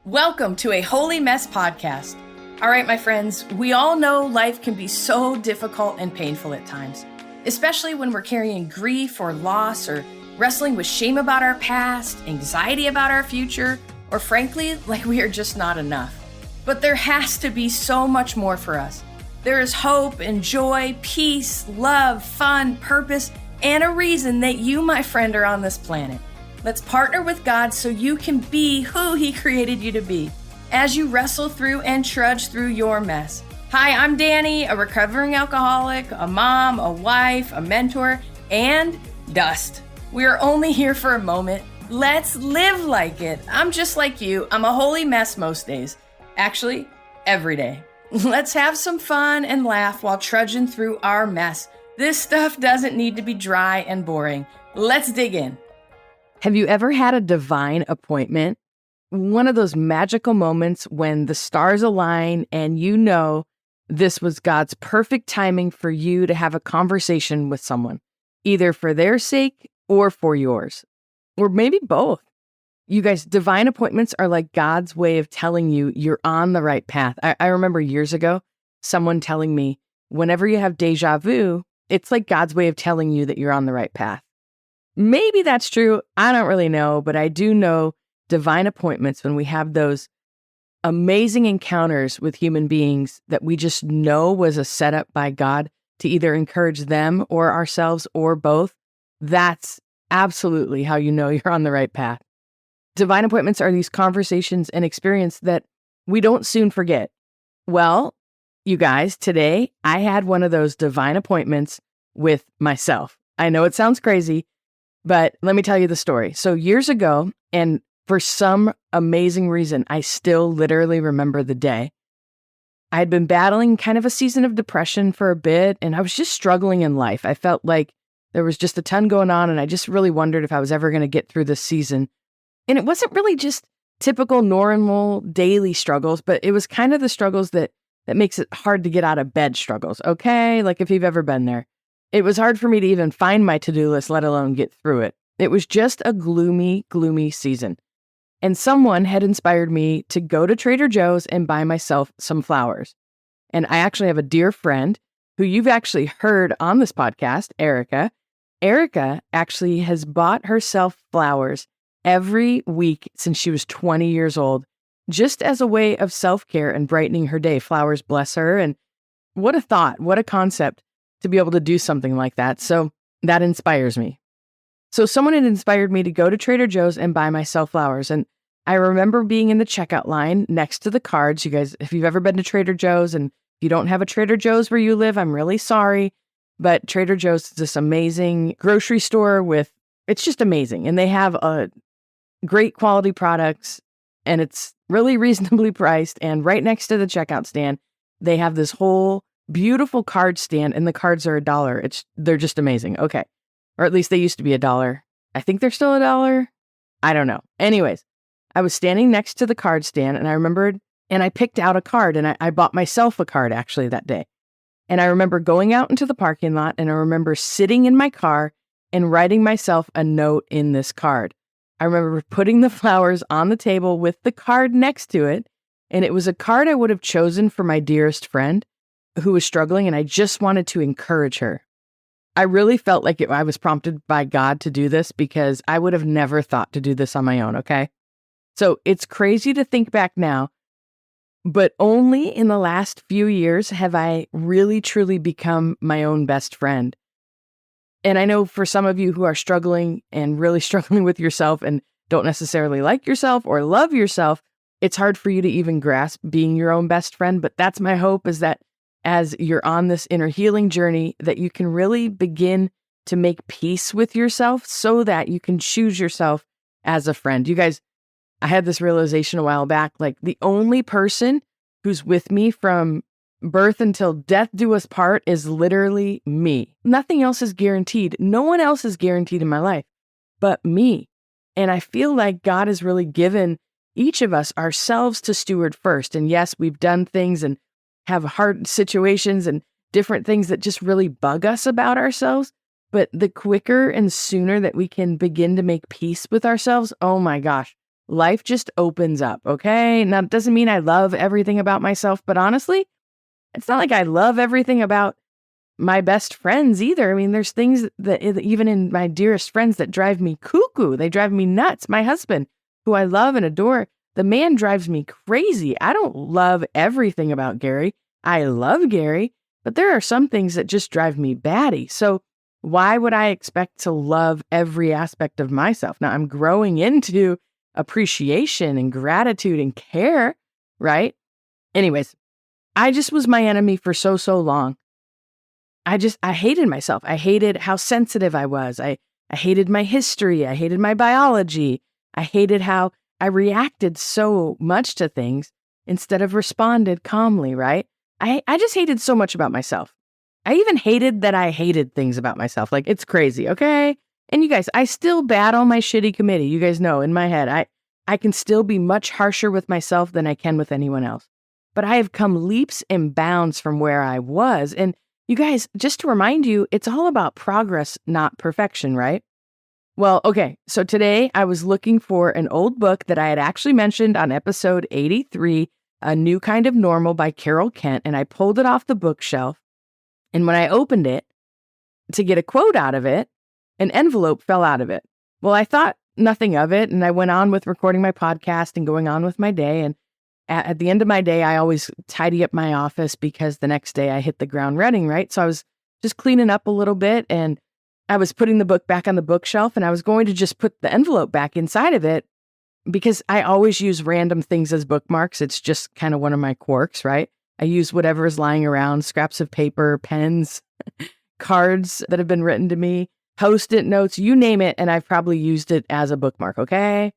Welcome to a Holy Mess podcast. All right, my friends, we all know life can be so difficult and painful at times, especially when we're carrying grief or loss or wrestling with shame about our past, anxiety about our future, or frankly, like we are just not enough. But there has to be so much more for us. There is hope and joy, peace, love, fun, purpose, and a reason that you, my friend, are on this planet. Let's partner with God so you can be who He created you to be as you wrestle through and trudge through your mess. Hi, I'm Dani, a recovering alcoholic, a mom, a wife, a mentor, and dust. We are only here for a moment. Let's live like it. I'm just like you. I'm a holy mess most days. Actually, every day. Let's have some fun and laugh while trudging through our mess. This stuff doesn't need to be dry and boring. Let's dig in. Have you ever had a divine appointment? One of those magical moments when the stars align and you know this was God's perfect timing for you to have a conversation with someone, either for their sake or for yours, or maybe both. You guys, divine appointments are like God's way of telling you you're on the right path. I remember years ago, someone telling me, whenever you have deja vu, it's like God's way of telling you that you're on the right path. Maybe that's true. I don't really know, but I do know divine appointments when we have those amazing encounters with human beings that we just know was a setup by God to either encourage them or ourselves or both. That's absolutely how you know you're on the right path. Divine appointments are these conversations and experience that we don't soon forget. Well, you guys, today I had one of those divine appointments with myself. I know it sounds crazy, but let me tell you the story. So years ago, and for some amazing reason, I still literally remember the day. I had been battling kind of a season of depression for a bit, and I was just struggling in life. I felt like there was just a ton going on, and I just really wondered if I was ever going to get through this season. And it wasn't really just typical, normal, daily struggles, but it was kind of the struggles that makes it hard to get out of bed struggles, okay? Like if you've ever been there. It was hard for me to even find my to-do list, let alone get through it. It was just a gloomy, gloomy season. And someone had inspired me to go to Trader Joe's and buy myself some flowers. And I actually have a dear friend who you've actually heard on this podcast, Erica. Erica actually has bought herself flowers every week since she was 20 years old, just as a way of self-care and brightening her day. Flowers bless her. And what a thought, what a concept to be able to do something like that. So that inspires me. So someone had inspired me to go to Trader Joe's and buy myself flowers. And I remember being in the checkout line next to the cards. You guys, if you've ever been to Trader Joe's and if you don't have a Trader Joe's where you live, I'm really sorry. But Trader Joe's is this amazing grocery store it's just amazing. And they have great quality products and it's really reasonably priced. And right next to the checkout stand, they have this whole beautiful card stand and the cards are $1. They're just amazing. Okay. Or at least they used to be $1. I think they're still $1. I don't know. Anyways, I was standing next to the card stand and I remembered, and I picked out a card and I bought myself a card actually that day. And I remember going out into the parking lot and I remember sitting in my car and writing myself a note in this card. I remember putting the flowers on the table with the card next to it. And it was a card I would have chosen for my dearest friend who was struggling, and I just wanted to encourage her. I really felt like I was prompted by God to do this because I would have never thought to do this on my own, okay? So it's crazy to think back now, but only in the last few years have I really, truly become my own best friend. And I know for some of you who are struggling and really struggling with yourself and don't necessarily like yourself or love yourself, it's hard for you to even grasp being your own best friend. But that's my hope, is that as you're on this inner healing journey, that you can really begin to make peace with yourself so that you can choose yourself as a friend. You guys, I had this realization a while back, like the only person who's with me from birth until death do us part is literally me. Nothing else is guaranteed. No one else is guaranteed in my life but me. And I feel like God has really given each of us ourselves to steward first. And yes, we've done things and have hard situations and different things that just really bug us about ourselves. But the quicker and sooner that we can begin to make peace with ourselves, oh my gosh, life just opens up, okay? Now, it doesn't mean I love everything about myself, but honestly, it's not like I love everything about my best friends either. I mean, there's things that even in my dearest friends that drive me cuckoo. They drive me nuts. My husband, who I love and adore, the man drives me crazy. I don't love everything about Gary. I love Gary, but there are some things that just drive me batty. So why would I expect to love every aspect of myself? Now I'm growing into appreciation and gratitude and care, right? Anyways, I just was my enemy for so long. I hated myself. I hated how sensitive I was. I hated my history. I hated my biology. I hated how I reacted so much to things instead of responded calmly, right? I just hated so much about myself. I even hated that I hated things about myself. Like, it's crazy, okay? And you guys, I still battle my shitty committee. You guys know in my head, I can still be much harsher with myself than I can with anyone else. But I have come leaps and bounds from where I was. And you guys, just to remind you, it's all about progress, not perfection, right? Well, okay, so today I was looking for an old book that I had actually mentioned on episode 83, A New Kind of Normal by Carol Kent, and I pulled it off the bookshelf. And when I opened it to get a quote out of it, an envelope fell out of it. Well, I thought nothing of it, and I went on with recording my podcast and going on with my day. And at the end of my day, I always tidy up my office because the next day I hit the ground running, right? So I was just cleaning up a little bit, and I was putting the book back on the bookshelf, and I was going to just put the envelope back inside of it because I always use random things as bookmarks. It's just kind of one of my quirks, right? I use whatever is lying around, scraps of paper, pens, cards that have been written to me, Post-it notes, you name it, and I've probably used it as a bookmark, okay?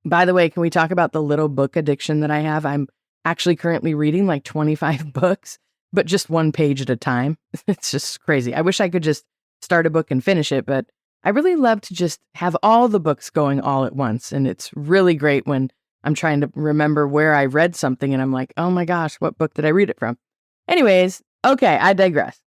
By the way, can we talk about the little book addiction that I have? I'm actually currently reading like 25 books, but just one page at a time. It's just crazy. I wish I could just start a book and finish it, but I really love to just have all the books going all at once. And it's really great when I'm trying to remember where I read something and I'm like, oh my gosh, what book did I read it from? Anyways, okay, I digress.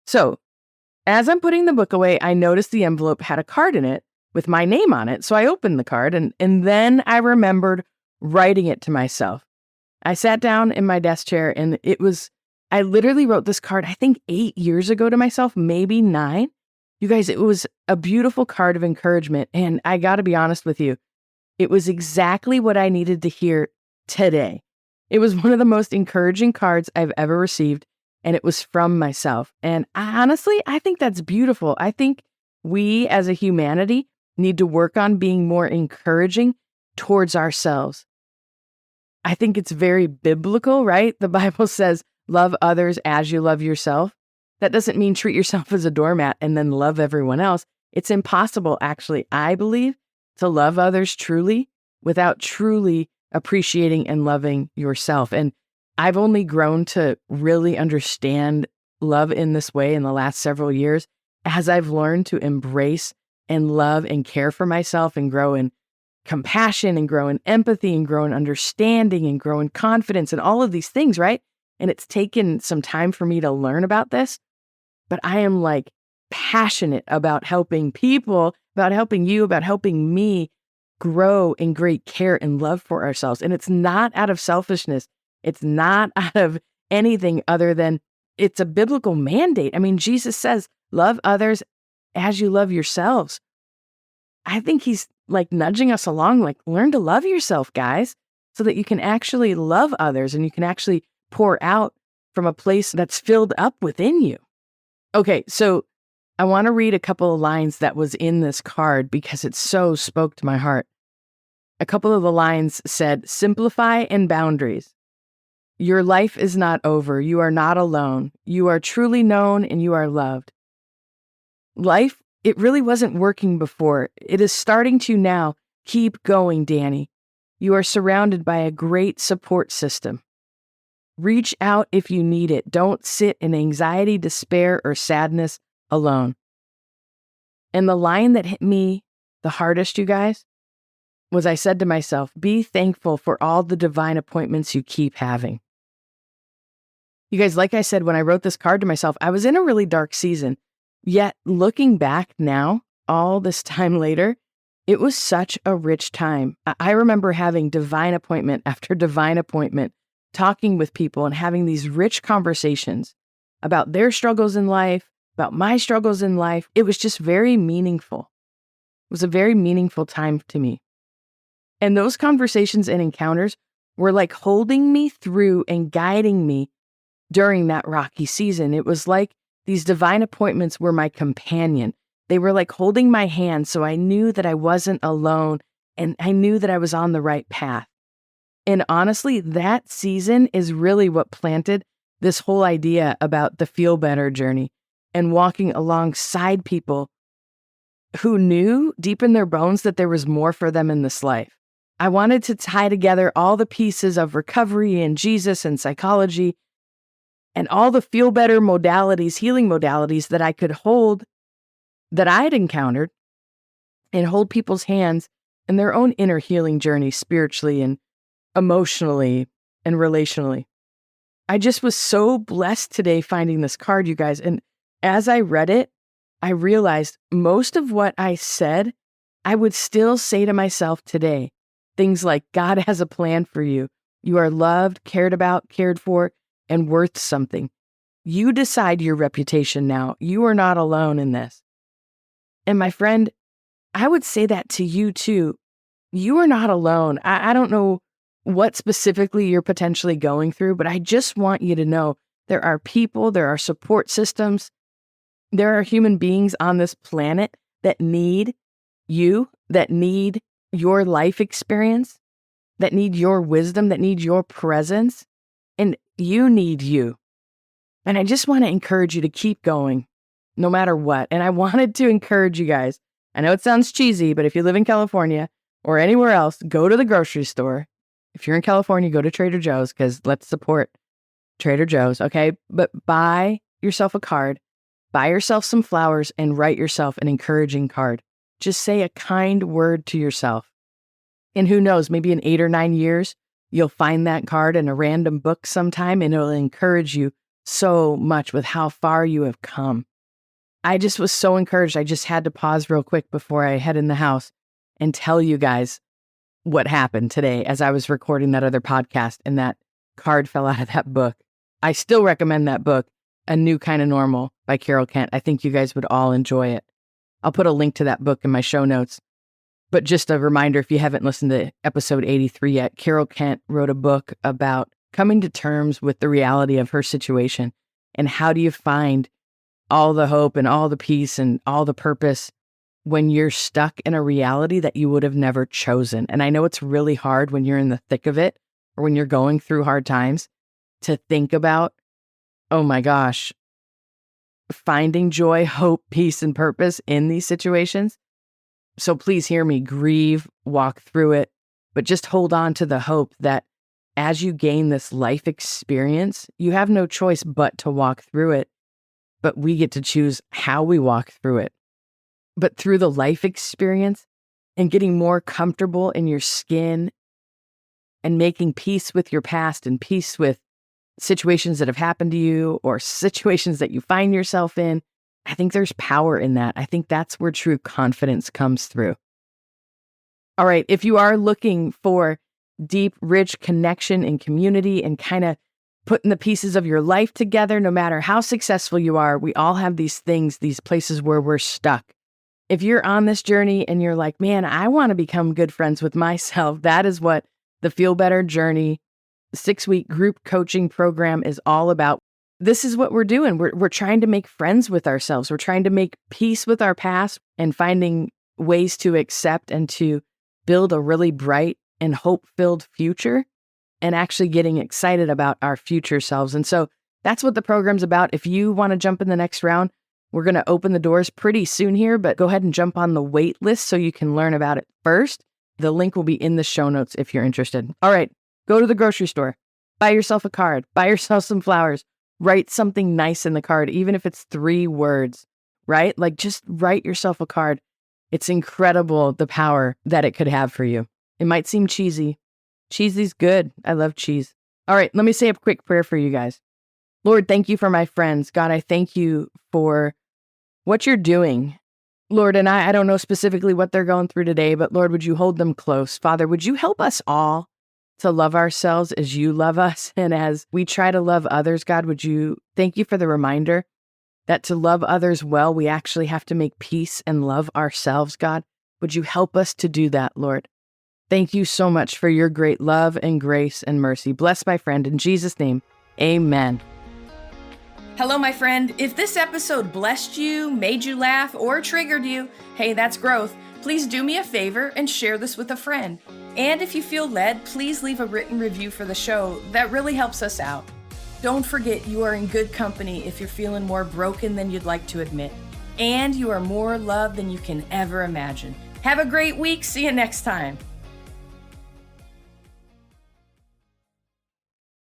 So as I'm putting the book away, I noticed the envelope had a card in it with my name on it. So I opened the card and then I remembered writing it to myself. I sat down in my desk chair and I literally wrote this card, I think 8 years ago to myself, maybe 9. You guys, it was a beautiful card of encouragement. And I got to be honest with you, it was exactly what I needed to hear today. It was one of the most encouraging cards I've ever received. And it was from myself. And honestly, I think that's beautiful. I think we as a humanity need to work on being more encouraging towards ourselves. I think it's very biblical, right? The Bible says, love others as you love yourself. That doesn't mean treat yourself as a doormat and then love everyone else. It's impossible, actually, I believe, to love others truly without truly appreciating and loving yourself. And I've only grown to really understand love in this way in the last several years as I've learned to embrace and love and care for myself and grow in compassion and grow in empathy and grow in understanding and grow in confidence and all of these things, right? And it's taken some time for me to learn about this, but I am like passionate about helping people, about helping you, about helping me grow in great care and love for ourselves. And it's not out of selfishness. It's not out of anything other than it's a biblical mandate. I mean, Jesus says, love others as you love yourselves. I think he's like nudging us along, like learn to love yourself, guys, so that you can actually love others and you can actually pour out from a place that's filled up within you. Okay, so I want to read a couple of lines that was in this card because it so spoke to my heart. A couple of the lines said, simplify and boundaries. Your life is not over. You are not alone. You are truly known and you are loved. Life, it really wasn't working before. It is starting to now. Keep going, Dani. You are surrounded by a great support system. Reach out if you need it. Don't sit in anxiety, despair, or sadness alone. And the line that hit me the hardest, you guys, was I said to myself, be thankful for all the divine appointments you keep having. You guys, like I said, when I wrote this card to myself, I was in a really dark season. Yet looking back now, all this time later, It was such a rich time. I remember having divine appointment after divine appointment, talking with people and having these rich conversations about their struggles in life, about my struggles in life. It was just very meaningful. It was a very meaningful time to me. And those conversations and encounters were like holding me through and guiding me during that rocky season. It was like these divine appointments were my companion. They were like holding my hand, so I knew that I wasn't alone and I knew that I was on the right path. And honestly, that season is really what planted this whole idea about the feel better journey and walking alongside people who knew deep in their bones that there was more for them in this life. I wanted to tie together all the pieces of recovery and Jesus and psychology and all the feel better modalities, healing modalities that I could hold, that I had encountered, and hold people's hands in their own inner healing journey spiritually and emotionally and relationally. I just was so blessed today finding this card, you guys. And as I read it, I realized most of what I said, I would still say to myself today. Things like, God has a plan for you. You are loved, cared about, cared for, and worth something. You decide your reputation now. You are not alone in this. And my friend, I would say that to you too. You are not alone. I don't know what specifically you're potentially going through, but I just want you to know there are people, there are support systems, there are human beings on this planet that need you, that need your life experience, that need your wisdom, that need your presence, and you need you. And I just want to encourage you to keep going no matter what. And I wanted to encourage you guys. I know it sounds cheesy, but if you live in California or anywhere else, go to the grocery store. If you're in California, go to Trader Joe's, because let's support Trader Joe's, okay? But buy yourself a card, buy yourself some flowers, and write yourself an encouraging card. Just say a kind word to yourself. And who knows, maybe in 8 or 9 years, you'll find that card in a random book sometime, and it'll encourage you so much with how far you have come. I just was so encouraged. I just had to pause real quick before I head in the house and tell you guys what happened today as I was recording that other podcast and that card fell out of that book. I still recommend that book, A New Kind of Normal by Carol Kent. I think you guys would all enjoy it. I'll put a link to that book in my show notes. But just a reminder, if you haven't listened to episode 83 yet, Carol Kent wrote a book about coming to terms with the reality of her situation and how do you find all the hope and all the peace and all the purpose when you're stuck in a reality that you would have never chosen. And I know it's really hard when you're in the thick of it or when you're going through hard times to think about, oh my gosh, finding joy, hope, peace, and purpose in these situations. So please hear me, grieve, walk through it, but just hold on to the hope that as you gain this life experience, you have no choice but to walk through it, but we get to choose how we walk through it. But through the life experience and getting more comfortable in your skin and making peace with your past and peace with situations that have happened to you or situations that you find yourself in, I think there's power in that. I think that's where true confidence comes through. All right, if you are looking for deep, rich connection and community and kind of putting the pieces of your life together, no matter how successful you are, we all have these things, these places where we're stuck. If you're on this journey and you're like, man, I want to become good friends with myself, that is what the Feel Better Journey 6-week group coaching program is all about. This is what we're doing. We're trying to make friends with ourselves. We're trying to make peace with our past and finding ways to accept and to build a really bright and hope-filled future and actually getting excited about our future selves. And so that's what the program's about. If you want to jump in the next round, we're going to open the doors pretty soon here, but go ahead and jump on the wait list so you can learn about it first. The link will be in the show notes if you're interested. All right, go to the grocery store, buy yourself a card, buy yourself some flowers, write something nice in the card, even if it's 3 words, right? Like just write yourself a card. It's incredible the power that it could have for you. It might seem cheesy. Cheesy's good. I love cheese. All right, let me say a quick prayer for you guys. Lord, thank you for my friends. God, I thank you for what you're doing Lord, and I don't know specifically what they're going through today, but Lord, would you hold them close? Father, would you help us all to love ourselves as you love us? And as we try to love others, God, would you thank you for the reminder that to love others well, we actually have to make peace and love ourselves, God. Would you help us to do that, Lord? Thank you so much for your great love and grace and mercy. Bless my friend in Jesus' name. Amen. Hello, my friend. If this episode blessed you, made you laugh, or triggered you, hey, that's growth. Please do me a favor and share this with a friend. And if you feel led, please leave a written review for the show. That really helps us out. Don't forget you are in good company if you're feeling more broken than you'd like to admit. And you are more loved than you can ever imagine. Have a great week. See you next time.